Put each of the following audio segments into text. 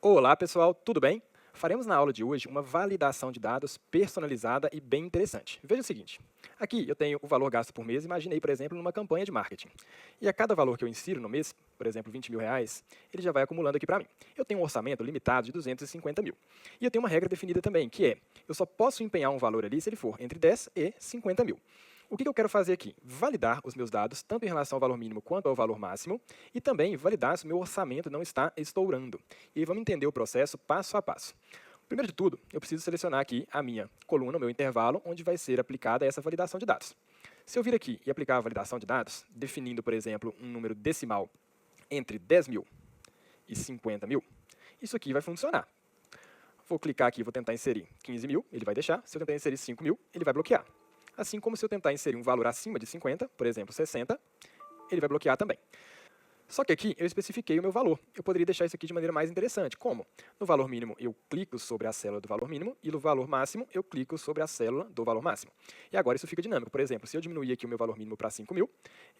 Olá pessoal, tudo bem? Faremos na aula de hoje uma validação de dados personalizada e bem interessante. Veja o seguinte, aqui eu tenho o valor gasto por mês, imaginei, por exemplo, numa campanha de marketing. E a cada valor que eu insiro no mês, por exemplo, 20 mil reais, ele já vai acumulando aqui para mim. Eu tenho um orçamento limitado de 250 mil. E eu tenho uma regra definida também, que é, eu só posso empenhar um valor ali se ele for entre 10 e 50 mil. O que eu quero fazer aqui? Validar os meus dados, tanto em relação ao valor mínimo quanto ao valor máximo, e também validar se o meu orçamento não está estourando. E aí vamos entender o processo passo a passo. Primeiro de tudo, eu preciso selecionar aqui a minha coluna, o meu intervalo, onde vai ser aplicada essa validação de dados. Se eu vir aqui e aplicar a validação de dados, definindo, por exemplo, um número decimal entre 10 mil e 50 mil, isso aqui vai funcionar. Vou clicar aqui e vou tentar inserir 15 mil, ele vai deixar. Se eu tentar inserir 5 mil, ele vai bloquear. Assim como se eu tentar inserir um valor acima de 50, por exemplo, 60, ele vai bloquear também. Só que aqui eu especifiquei o meu valor. Eu poderia deixar isso aqui de maneira mais interessante. Como? No valor mínimo, eu clico sobre a célula do valor mínimo e no valor máximo, eu clico sobre a célula do valor máximo. E agora isso fica dinâmico. Por exemplo, se eu diminuir aqui o meu valor mínimo para 5 mil,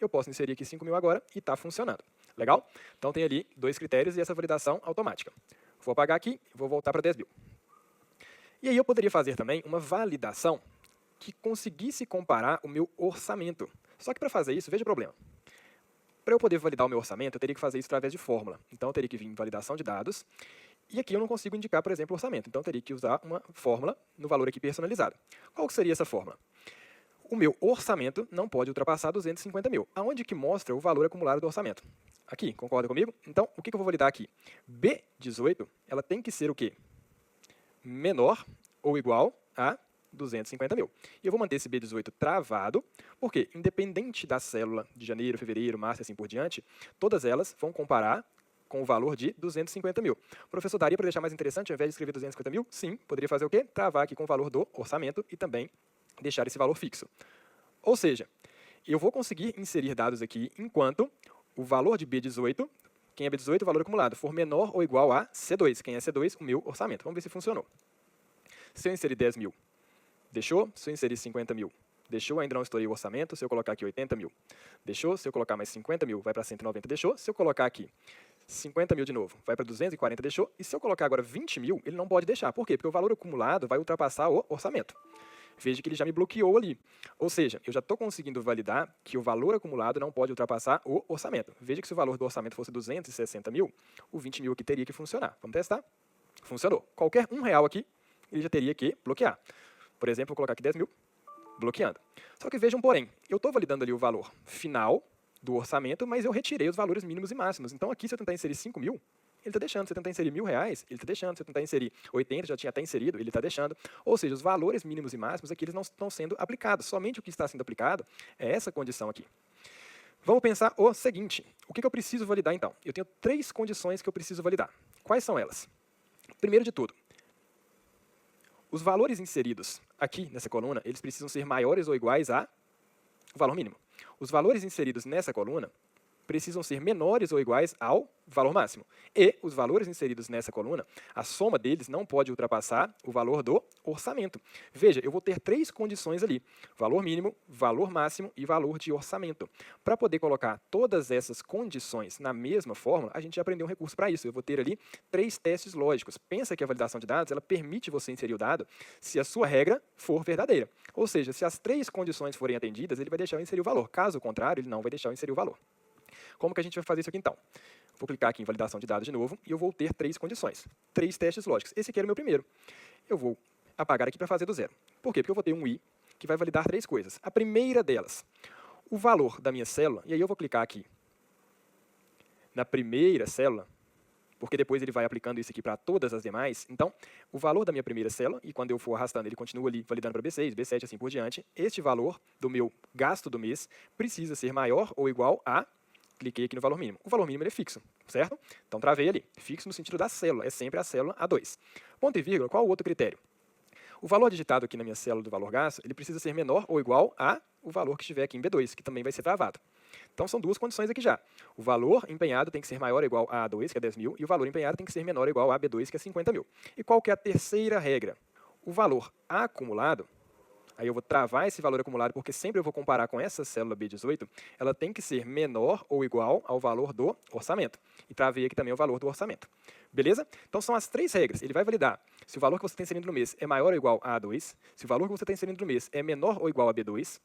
eu posso inserir aqui 5 mil agora e está funcionando. Legal? Então tem ali dois critérios e essa validação automática. Vou apagar aqui e vou voltar para 10 mil. E aí eu poderia fazer também uma validação que conseguisse comparar o meu orçamento. Só que para fazer isso, veja o problema. Para eu poder validar o meu orçamento, eu teria que fazer isso através de fórmula. Então, eu teria que vir em validação de dados. E aqui eu não consigo indicar, por exemplo, orçamento. Então, eu teria que usar uma fórmula no valor aqui personalizado. Qual que seria essa fórmula? O meu orçamento não pode ultrapassar 250 mil. Aonde que mostra o valor acumulado do orçamento? Aqui, concorda comigo? Então, o que eu vou validar aqui? B18, ela tem que ser o quê? Menor ou igual a 250 mil. E eu vou manter esse B18 travado, porque independente da célula de janeiro, fevereiro, março e assim por diante, todas elas vão comparar com o valor de 250 mil. O professor daria para deixar mais interessante, ao invés de escrever 250 mil? Sim, poderia fazer o quê? Travar aqui com o valor do orçamento e também deixar esse valor fixo. Ou seja, eu vou conseguir inserir dados aqui enquanto o valor de B18, quem é B18, o valor acumulado, for menor ou igual a C2. Quem é C2, o meu orçamento. Vamos ver se funcionou. Se eu inserir 10 mil, deixou? Se eu inserir 50 mil, deixou? Ainda não estourei o orçamento. Se eu colocar aqui 80 mil, deixou? Se eu colocar mais 50 mil, vai para 190, deixou? Se eu colocar aqui 50 mil de novo, vai para 240, deixou? E se eu colocar agora 20 mil, ele não pode deixar. Por quê? Porque o valor acumulado vai ultrapassar o orçamento. Veja que ele já me bloqueou ali. Ou seja, eu já estou conseguindo validar que o valor acumulado não pode ultrapassar o orçamento. Veja que se o valor do orçamento fosse 260 mil, o 20 mil aqui teria que funcionar. Vamos testar? Funcionou. Qualquer R$1 aqui, ele já teria que bloquear. Por exemplo, vou colocar aqui 10 mil, bloqueando. Só que vejam, porém, eu estou validando ali o valor final do orçamento, mas eu retirei os valores mínimos e máximos. Então, aqui, se eu tentar inserir 5 mil, ele está deixando. Se eu tentar inserir R$1.000, ele está deixando. Se eu tentar inserir 80, já tinha até inserido, ele está deixando. Ou seja, os valores mínimos e máximos aqui eles não estão sendo aplicados. Somente o que está sendo aplicado é essa condição aqui. Vamos pensar o seguinte. O que eu preciso validar, então? Eu tenho 3 condições que eu preciso validar. Quais são elas? Primeiro de tudo, os valores inseridos aqui nessa coluna, eles precisam ser maiores ou iguais a valor mínimo. Os valores inseridos nessa coluna precisam ser menores ou iguais ao valor máximo. E os valores inseridos nessa coluna, a soma deles não pode ultrapassar o valor do orçamento. Veja, eu vou ter 3 condições ali. Valor mínimo, valor máximo e valor de orçamento. Para poder colocar todas essas condições na mesma fórmula, a gente já aprendeu um recurso para isso. Eu vou ter ali 3 testes lógicos. Pensa que a validação de dados ela permite você inserir o dado se a sua regra for verdadeira. Ou seja, se as 3 condições forem atendidas, ele vai deixar eu inserir o valor. Caso contrário, ele não vai deixar eu inserir o valor. Como que a gente vai fazer isso aqui, então? Vou clicar aqui em validação de dados de novo e eu vou ter 3 condições. 3 testes lógicos. Esse aqui era o meu primeiro. Eu vou apagar aqui para fazer do zero. Por quê? Porque eu vou ter um i que vai validar 3 coisas. A primeira delas, o valor da minha célula, e aí eu vou clicar aqui na primeira célula, porque depois ele vai aplicando isso aqui para todas as demais. Então, o valor da minha primeira célula, e quando eu for arrastando, ele continua ali validando para B6, B7, assim por diante, este valor do meu gasto do mês precisa ser maior ou igual a cliquei aqui no valor mínimo. O valor mínimo ele é fixo, certo? Então, travei ali. Fixo no sentido da célula. É sempre a célula A2. Ponto e vírgula, qual o outro critério? O valor digitado aqui na minha célula do valor gasto, ele precisa ser menor ou igual a o valor que estiver aqui em B2, que também vai ser travado. Então, são 2 condições aqui já. O valor empenhado tem que ser maior ou igual a A2, que é 10 mil, e o valor empenhado tem que ser menor ou igual a B2, que é 50 mil. E qual que é a terceira regra? O valor acumulado aí eu vou travar esse valor acumulado, porque sempre eu vou comparar com essa célula B18, ela tem que ser menor ou igual ao valor do orçamento. E travei aqui também o valor do orçamento. Beleza? Então são as 3 regras. Ele vai validar se o valor que você está inserindo no mês é maior ou igual a A2, se o valor que você está inserindo no mês é menor ou igual a B2,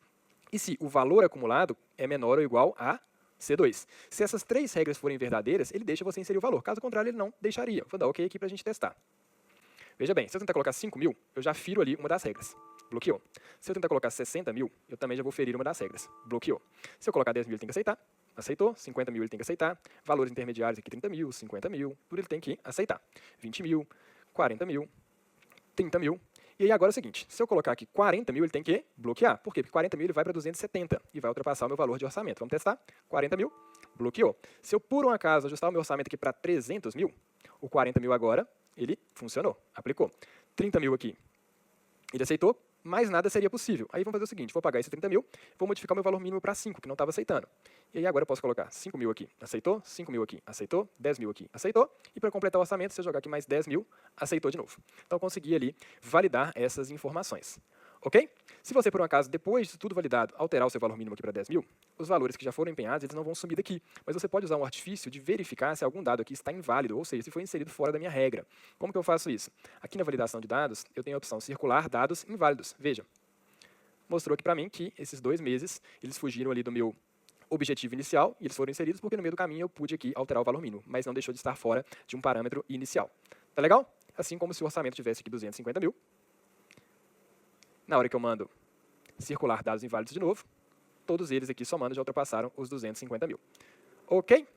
e se o valor acumulado é menor ou igual a C2. Se essas 3 regras forem verdadeiras, ele deixa você inserir o valor. Caso contrário, ele não deixaria. Vou dar OK aqui para a gente testar. Veja bem, se eu tentar colocar 5.000, eu já firo ali uma das regras. Bloqueou. Se eu tentar colocar 60.000, eu também já vou ferir uma das regras. Bloqueou. Se eu colocar 10.000, ele tem que aceitar. Aceitou. 50.000, ele tem que aceitar. Valores intermediários aqui, 30.000, 50.000, tudo ele tem que aceitar. 20.000, 40.000, 30.000. E aí agora é o seguinte, se eu colocar aqui 40.000, ele tem que bloquear. Por quê? Porque 40.000 ele vai para 270 e vai ultrapassar o meu valor de orçamento. Vamos testar? 40.000, bloqueou. Se eu, por um acaso, ajustar o meu orçamento aqui para 300.000, o 40.000 agora, ele funcionou, aplicou. 30.000 aqui, ele aceitou, mais nada seria possível. Aí vamos fazer o seguinte, vou pagar esse 30.000, vou modificar o meu valor mínimo para 5, que não estava aceitando. E aí agora eu posso colocar 5.000 aqui, aceitou, 5.000 aqui, aceitou, 10.000 aqui, aceitou, e para completar o orçamento, se eu jogar aqui mais 10.000, aceitou de novo. Então eu consegui ali validar essas informações. Ok? Se você, por um acaso, depois de tudo validado, alterar o seu valor mínimo aqui para 10.000, os valores que já foram empenhados, eles não vão sumir daqui. Mas você pode usar um artifício de verificar se algum dado aqui está inválido, ou seja, se foi inserido fora da minha regra. Como que eu faço isso? Aqui na validação de dados, eu tenho a opção circular dados inválidos. Veja, mostrou aqui para mim que esses 2 meses, eles fugiram ali do meu objetivo inicial, e eles foram inseridos porque no meio do caminho eu pude aqui alterar o valor mínimo, mas não deixou de estar fora de um parâmetro inicial. Tá legal? Assim como se o orçamento tivesse aqui 250.000, na hora que eu mando circular dados inválidos de novo, todos eles aqui somando já ultrapassaram os 250.000. Ok?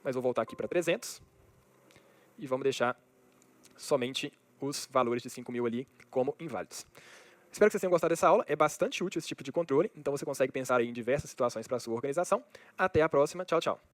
Mas vou voltar aqui para 300 e vamos deixar somente os valores de 5.000 ali como inválidos. Espero que vocês tenham gostado dessa aula. É bastante útil esse tipo de controle, então você consegue pensar aí em diversas situações para a sua organização. Até a próxima. Tchau, tchau.